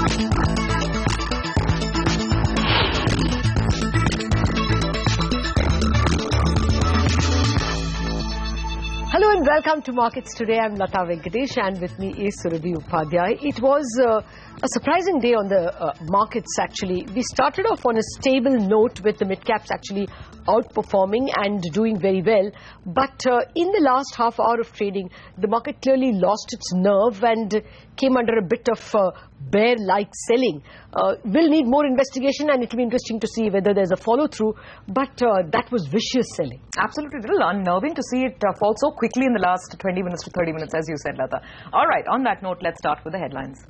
Hello and welcome to Markets Today. I'm Lata Venkatesh and with me is Surabhi Upadhyay. It was a surprising day on the markets actually. We started off on a stable note with the mid-caps actually outperforming and doing very well. But in the last half hour of trading, the market clearly lost its nerve and came under a bit of bear-like selling. We'll need more investigation and it will be interesting to see whether there's a follow-through. But that was vicious selling. Absolutely, a little unnerving to see it fall so quickly in the last 20 minutes to 30 minutes, as you said, Lata. All right, on that note, let's start with the headlines.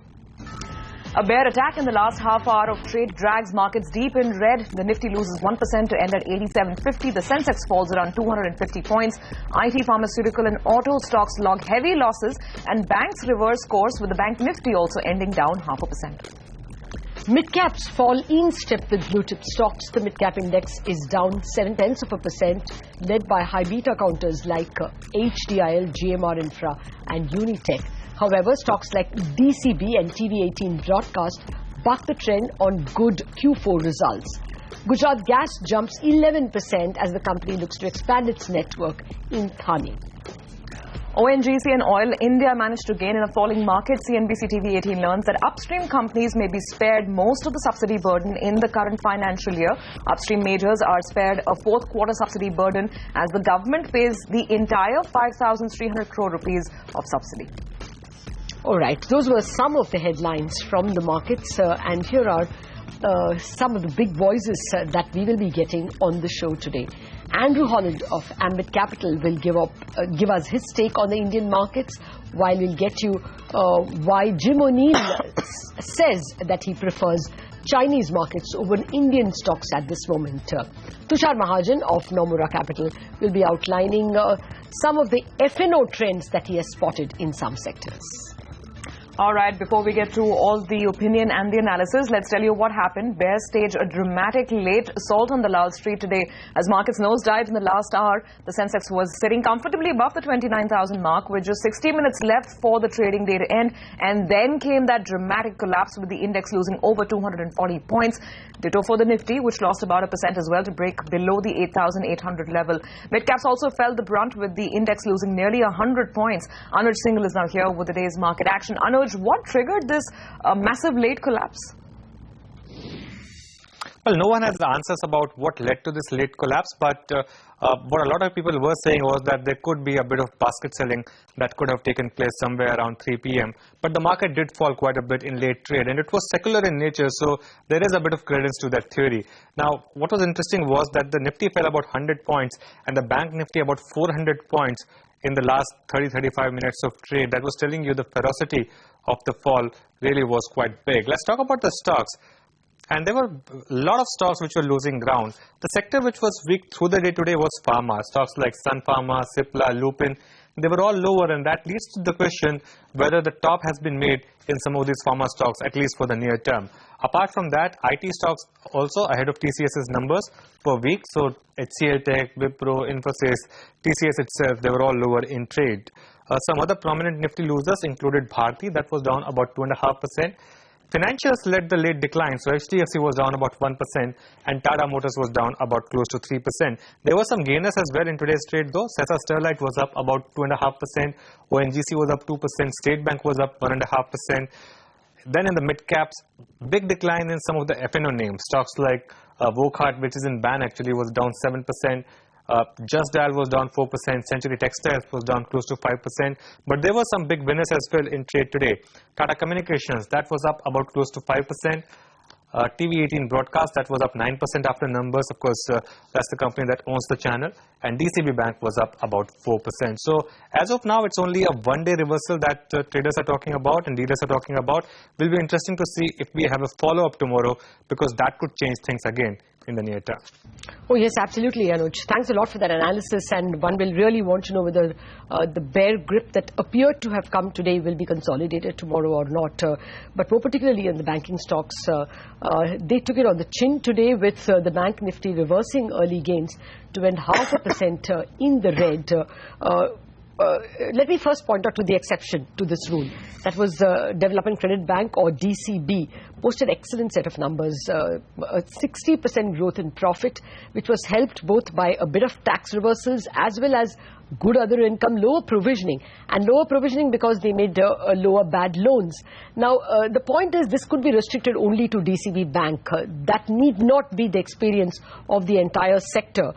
A bear attack in the last half hour of trade drags markets deep in red. The Nifty loses 1% to end at 8750. The Sensex falls around 250 points. IT, pharmaceutical and auto stocks log heavy losses and banks reverse course, with the bank Nifty also ending down 0.5%. Mid-caps fall in step with blue-chip stocks. The mid-cap index is down 0.7%, led by high beta counters like HDIL, GMR Infra and Unitech. However, stocks like DCB and TV18 Broadcast buck the trend on good Q4 results. Gujarat Gas jumps 11% as the company looks to expand its network in Thane. ONGC and Oil India managed to gain in a falling market. CNBC TV18 learns that upstream companies may be spared most of the subsidy burden in the current financial year. Upstream majors are spared a fourth quarter subsidy burden as the government pays the entire 5,300 crore rupees of subsidy. All right, those were some of the headlines from the markets and here are some of the big voices that we will be getting on the show today. Andrew Holland of Ambit Capital will give us his take on the Indian markets, while we'll get you why Jim O'Neill says that he prefers Chinese markets over Indian stocks at this moment. Tushar Mahajan of Nomura Capital will be outlining some of the F&O trends that he has spotted in some sectors. All right, before we get to all the opinion and the analysis, let's tell you what happened. Bears staged a dramatic late assault on the Lal Street today as markets nosedived in the last hour. The Sensex was sitting comfortably above the 29,000 mark with just 60 minutes left for the trading day to end. And then came that dramatic collapse with the index losing over 240 points. Ditto for the Nifty, which lost about 1% as well to break below the 8,800 level. Midcaps also felt the brunt with the index losing nearly 100 points. Anuj Singhal is now here with the day's market action. Anuj, what triggered this massive late collapse? Well, no one has the answers about what led to this late collapse, but what a lot of people were saying was that there could be a bit of basket selling that could have taken place somewhere around 3 p.m. But the market did fall quite a bit in late trade, and it was secular in nature, so there is a bit of credence to that theory. Now, what was interesting was that the Nifty fell about 100 points and the Bank Nifty about 400 points in the last 30-35 minutes of trade. That was telling you the ferocity of the fall really was quite big. Let's talk about the stocks. And there were a lot of stocks which were losing ground. The sector which was weak through the day today was Pharma. Stocks like Sun Pharma, Cipla, Lupin, they were all lower, and that leads to the question whether the top has been made in some of these pharma stocks, at least for the near term. Apart from that, IT stocks also ahead of TCS's numbers per week. So HCL Tech, Wipro, Infosys, TCS itself, they were all lower in trade. Some other prominent Nifty losers included Bharti, that was down about 2.5%. Financials led the late decline, so HDFC was down about 1% and Tata Motors was down about close to 3%. There were some gainers as well in today's trade though. Sesa Sterlite was up about 2.5%, ONGC was up 2%, State Bank was up 1.5%. Then in the mid-caps, big decline in some of the F&O names. Stocks like Wockhardt, which is in ban actually, was down 7%. Just Dial was down 4%, Century Textiles was down close to 5%, but there were some big winners as well in trade today. Tata Communications, that was up about close to 5%. TV18 Broadcast, that was up 9% after numbers. Of course, that's the company that owns the channel. And DCB Bank was up about 4%. So as of now, it's only a one-day reversal that traders are talking about and dealers are talking about. Will be interesting to see if we have a follow-up tomorrow, because that could change things again in the near term. Oh yes, absolutely, Anuj. Thanks a lot for that analysis, and one will really want to know whether the bear grip that appeared to have come today will be consolidated tomorrow or not. But more particularly in the banking stocks, they took it on the chin today with the Bank Nifty reversing early gains to end 0.5% in the red. let me first point out to the exception to this rule. That was Development Credit Bank, or DCB, posted excellent set of numbers, a 60% growth in profit, which was helped both by a bit of tax reversals as well as good other income, lower provisioning because they made lower bad loans. Now, the point is this could be restricted only to DCB Bank. That need not be the experience of the entire sector.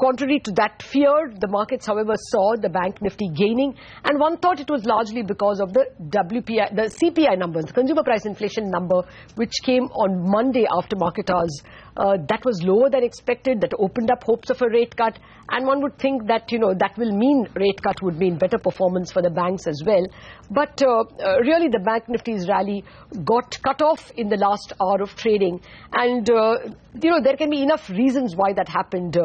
Contrary to that fear, the markets, however, saw the bank Nifty gaining, and one thought it was largely because of the WPI, the CPI numbers, the consumer price inflation number, which came on Monday after market hours. That was lower than expected. That opened up hopes of a rate cut, and one would think that that will mean rate cut would mean better performance for the banks as well. But really, the bank Nifty's rally got cut off in the last hour of trading, and there can be enough reasons why that happened.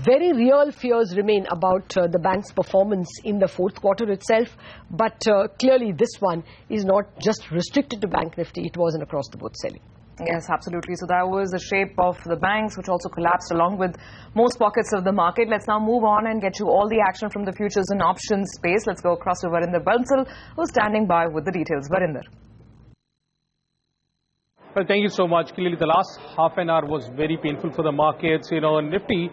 Very real fears remain about the bank's performance in the fourth quarter itself, but clearly this one is not just restricted to bank Nifty. It wasn't across the board selling. Yes, absolutely. So that was the shape of the banks, which also collapsed along with most pockets of the market. Let's now move on and get you all the action from the futures and options space. Let's go across to Varinder Bansal, who's standing by with the details. Varinder. Well, thank you so much. Clearly, the last half an hour was very painful for the markets. Nifty,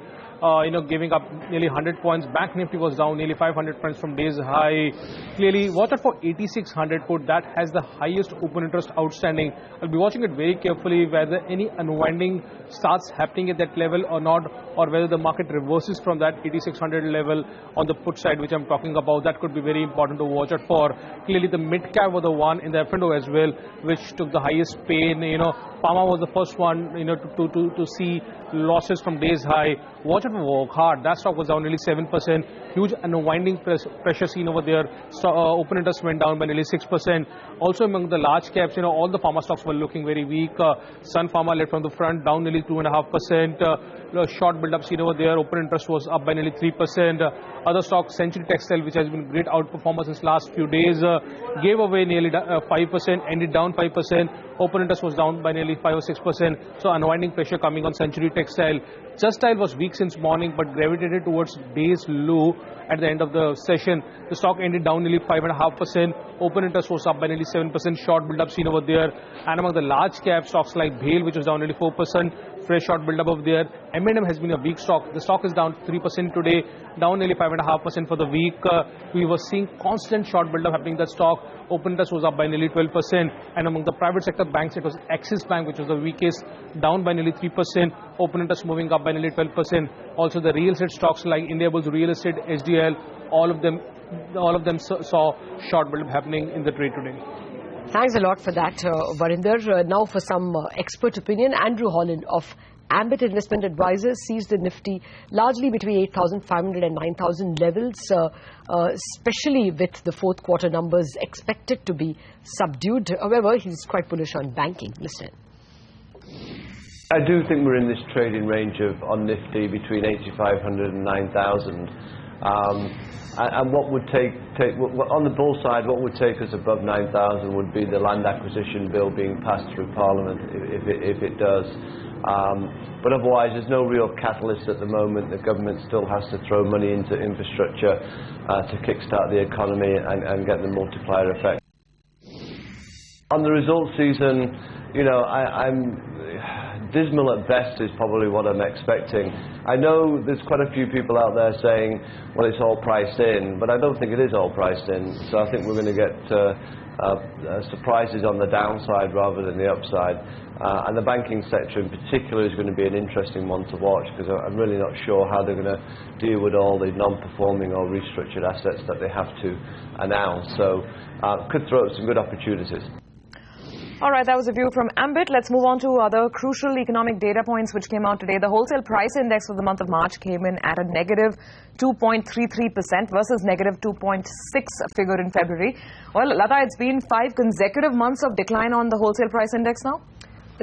giving up nearly 100 points. Bank Nifty was down nearly 500 points from day's high. Clearly, watch out for 8600 put. That has the highest open interest outstanding. I'll be watching it very carefully whether any unwinding starts happening at that level or not, or whether the market reverses from that 8600 level on the put side, which I'm talking about. That could be very important to watch out for. Clearly, the mid cap was the one in the F&O as well, which took the highest pain. Pharma was the first one, to see losses from days high. Watch out for Work Hard. That stock was down nearly 7%. Huge unwinding pressure seen over there. Open interest went down by nearly 6%. Also among the large caps, all the pharma stocks were looking very weak. Sun Pharma led from the front, down nearly 2.5%. Short build-up seen over there. Open interest was up by nearly 3%. Other stocks, Century Textile, which has been great outperformer since last few days, gave away nearly 5%, ended down 5%. Open interest was down by nearly 5 or 6%. So unwinding pressure coming on Century Textile. Just Style was weak since morning, but gravitated towards day's low at the end of the session. The stock ended down nearly 5.5%. Open interest was up by nearly 7%. Short build-up seen over there. And among the large cap stocks like BHEL, which was down nearly 4%, fresh short build-up over there. M&M has been a weak stock. The stock is down 3% today, down nearly 5.5% for the week. We were seeing constant short build-up happening in that stock. Open interest was up by nearly 12%. And among the private sector banks, it was Axis Bank, which was the weakest, down by nearly 3%. Open interest moving up by nearly 12%. Also, the real estate stocks like Indiabulls Real Estate, HDL, all of them saw short build-up happening in the trade today. Thanks a lot for that, Varinder. Now for some expert opinion. Andrew Holland of Ambit Investment Advisors sees the Nifty largely between 8,500 and 9,000 levels, especially with the fourth quarter numbers expected to be subdued. However, he's quite bullish on banking. Listen. I do think we're in this trading range on Nifty between 8,500 and 9,000. And what would take on the bull side, what would take us above 9,000 would be the land acquisition bill being passed through Parliament, if it does. But otherwise, there's no real catalyst at the moment. The government still has to throw money into infrastructure to kickstart the economy and get the multiplier effect. On the results season, I'm dismal at best is probably what I'm expecting. I know there's quite a few people out there saying, well, it's all priced in, but I don't think it is all priced in. So I think we're going to get surprises on the downside rather than the upside. And the banking sector in particular is going to be an interesting one to watch, because I'm really not sure how they're going to deal with all the non-performing or restructured assets that they have to announce. So could throw up some good opportunities. All right, that was a view from Ambit. Let's move on to other crucial economic data points which came out today. The wholesale price index for the month of March came in at a negative 2.33% versus negative 2.6 figure in February. Well, Lata, it's been 5 consecutive months of decline on the wholesale price index now.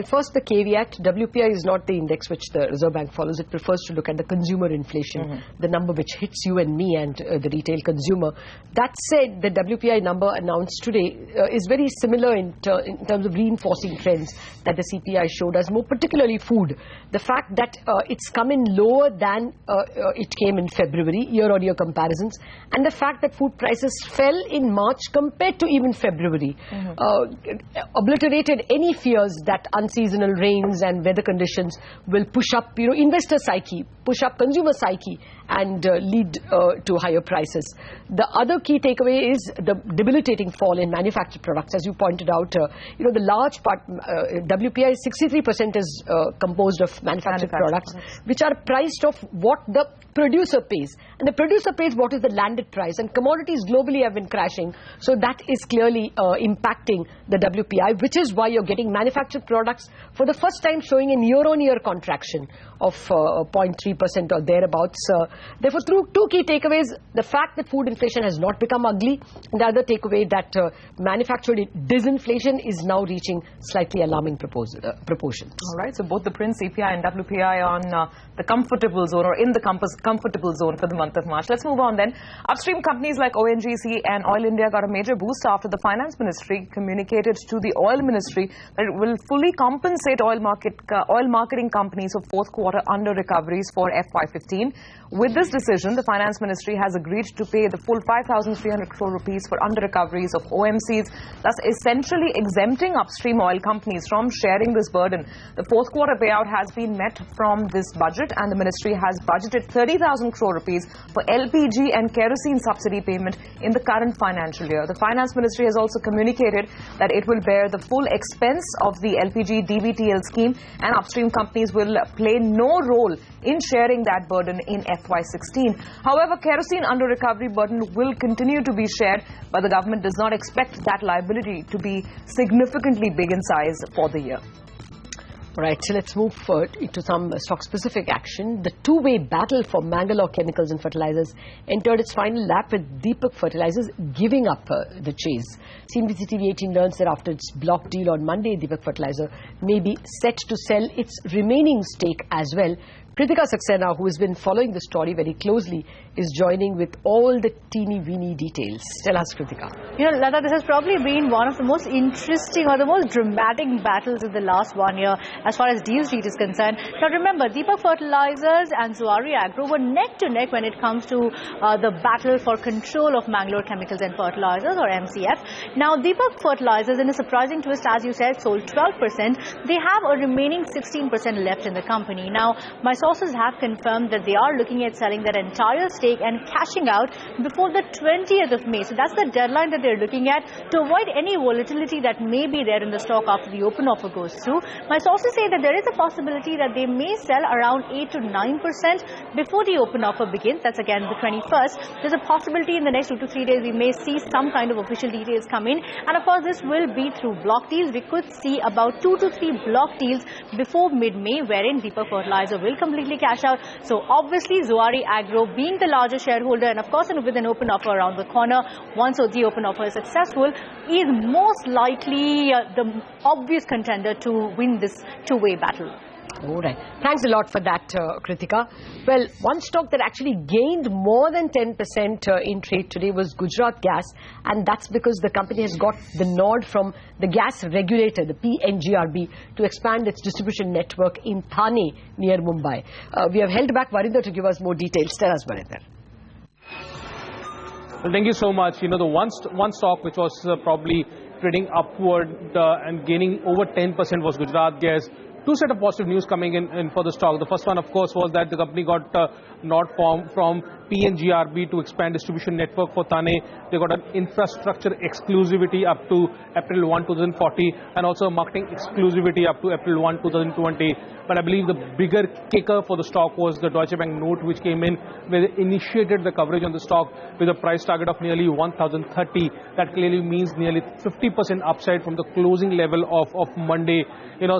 First, the caveat, WPI is not the index which the Reserve Bank follows. It prefers to look at the consumer inflation, the number which hits you and me and the retail consumer. That said, the WPI number announced today is very similar in terms of reinforcing trends that the CPI showed us, more particularly food. The fact that it's come in lower than it came in February, year-on-year comparisons, and the fact that food prices fell in March compared to even February, obliterated any fears that unseasonal rains and weather conditions will push up, investor psyche, push up consumer psyche, and lead to higher prices. The other key takeaway is the debilitating fall in manufactured products. As you pointed out, the large part, WPI 63% is composed of manufactured products, which are priced off what the producer pays. And the producer pays what is the landed price. And commodities globally have been crashing. So that is clearly impacting the WPI, which is why you're getting manufactured products for the first time showing a year-on-year contraction of 0.3% or thereabouts. Therefore, through two key takeaways, the fact that food inflation has not become ugly, and the other takeaway that manufactured disinflation is now reaching slightly alarming proportions. All right, so both the print CPI and WPI on the comfortable zone, or in the comfortable zone for the month of March. Let's move on then. Upstream companies like ONGC and Oil India got a major boost after the Finance Ministry communicated to the Oil Ministry that it will fully compensate oil marketing companies for fourth quarter under recoveries for FY15. With this decision, the Finance Ministry has agreed to pay the full 5,300 crore rupees for under recoveries of OMCs, thus essentially exempting upstream oil companies from sharing this burden. The fourth quarter payout has been met from this budget, and the ministry has budgeted 30,000 crore rupees for LPG and kerosene subsidy payment in the current financial year. The Finance Ministry has also communicated that it will bear the full expense of the LPG DBTL scheme, and upstream companies will play no role in sharing that burden in FY16. However, kerosene under recovery burden will continue to be shared, but the government does not expect that liability to be significantly big in size for the year. All right, so let's move into some stock-specific action. The two-way battle for Mangalore Chemicals and Fertilizers entered its final lap, with Deepak Fertilizers giving up the chase. CNBC TV 18 learns that after its block deal on Monday, Deepak Fertilizer may be set to sell its remaining stake as well. Kritika Saxena, who has been following the story very closely, is joining with all the teeny-weeny details. Tell us, Kritika. Lata, this has probably been one of the most interesting or the most dramatic battles in the last 1 year as far as deal street is concerned. Now remember, Deepak Fertilizers and Zuari Agro were neck to neck when it comes to the battle for control of Mangalore Chemicals and Fertilizers, or MCF. Now Deepak Fertilizers, in a surprising twist, as you said, sold 12%. They have a remaining 16% left in the company. Now, my sources have confirmed that they are looking at selling their entire stake and cashing out before the 20th of May. So that's the deadline that they're looking at to avoid any volatility that may be there in the stock after the open offer goes through. My sources say that there is a possibility that they may sell around 8 to 9% before the open offer begins. That's again the 21st. There's a possibility in the next 2 to 3 days we may see some kind of official details come in. And of course, this will be through block deals. We could see about 2 to 3 block deals before mid-May, wherein Deepak Fertilizer will completely cash out. So obviously Zuari Agro, being the largest shareholder, and of course with an open offer around the corner, once the open offer is successful, is most likely the obvious contender to win this two-way battle. All right. Thanks a lot for that, Kritika. Well, one stock that actually gained more than 10% in trade today was Gujarat Gas, and that's because the company has got the nod from the gas regulator, the PNGRB, to expand its distribution network in Thane, near Mumbai. We have held back Varinder to give us more details. Tell us, Varinder. Well, thank you so much. The one stock which was probably trading upward and gaining over 10% was Gujarat Gas. Two set of positive news coming in for the stock. The first one, of course, was that the company got nod from PNGRB to expand distribution network for Thane. They got an infrastructure exclusivity up to April 1, 2040, and also a marketing exclusivity up to April 1, 2020. But I believe the bigger kicker for the stock was the Deutsche Bank note, which came in, where they initiated the coverage on the stock with a price target of nearly 1,030. That clearly means nearly 50% upside from the closing level of Monday.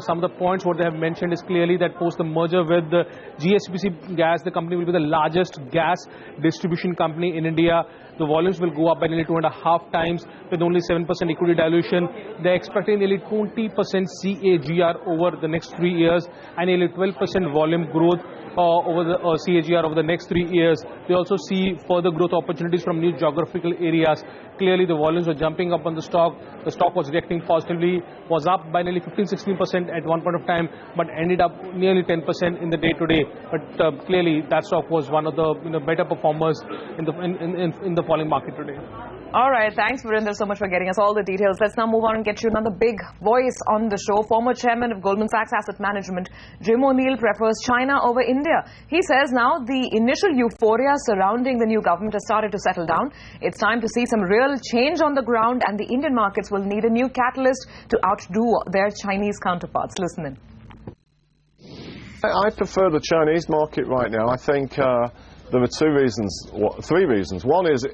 Some of the points what they have mentioned is clearly that post the merger with the GSPC Gas, the company will be the largest gas distribution company in India. The volumes will go up by nearly 2.5 times with only 7% equity dilution. They're expecting nearly 20% CAGR over the next 3 years and nearly 12% volume growth over the CAGR over the next 3 years. They also see further growth opportunities from new geographical areas. Clearly, the volumes were jumping up on the stock. The stock was reacting positively, was up by nearly 15-16% at one point of time, but ended up nearly 10% in the day today. But clearly, that stock was one of the better performers in the falling market today. All right, thanks, Virender, so much for getting us all the details. Let's now move on and get you another big voice on the show. Former chairman of Goldman Sachs Asset Management, Jim O'Neill, prefers China over India. He says now the initial euphoria surrounding the new government has started to settle down. It's time to see some real change on the ground, and the Indian markets will need a new catalyst to outdo their Chinese counterparts. Listen in. I prefer the Chinese market right now. I think there are three reasons. One is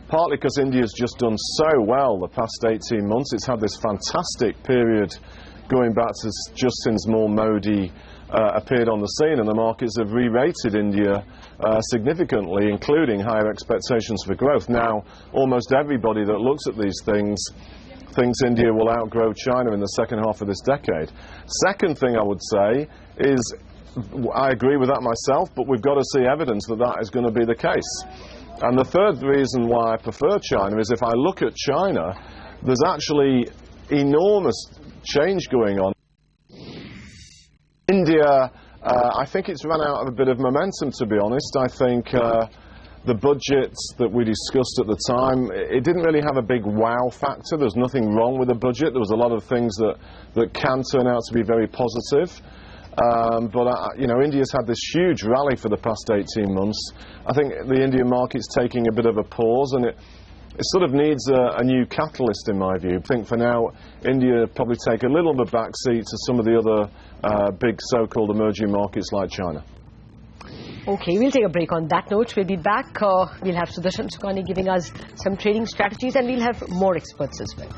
partly because India's just done so well the past 18 months. It's had this fantastic period going back to just since more Modi appeared on the scene, and the markets have re-rated India significantly, including higher expectations for growth. Now, almost everybody that looks at these things thinks India will outgrow China in the second half of this decade. Second thing I would say is, I agree with that myself, but we've got to see evidence that that is going to be the case. And the third reason why I prefer China is if I look at China, there's actually enormous change going on. India, I think it's run out of a bit of momentum, to be honest. I think the budget that we discussed at the time, it didn't really have a big wow factor. There's nothing wrong with the budget. There was a lot of things that can turn out to be very positive. India's had this huge rally for the past 18 months. I think the Indian market's taking a bit of a pause, and it sort of needs a new catalyst, in my view. I think for now, India probably take a little bit of a back seat to some of the other big so-called emerging markets like China. Okay, we'll take a break on that note. We'll be back. We'll have Sudarshan Sukhani giving us some trading strategies, and we'll have more experts as well.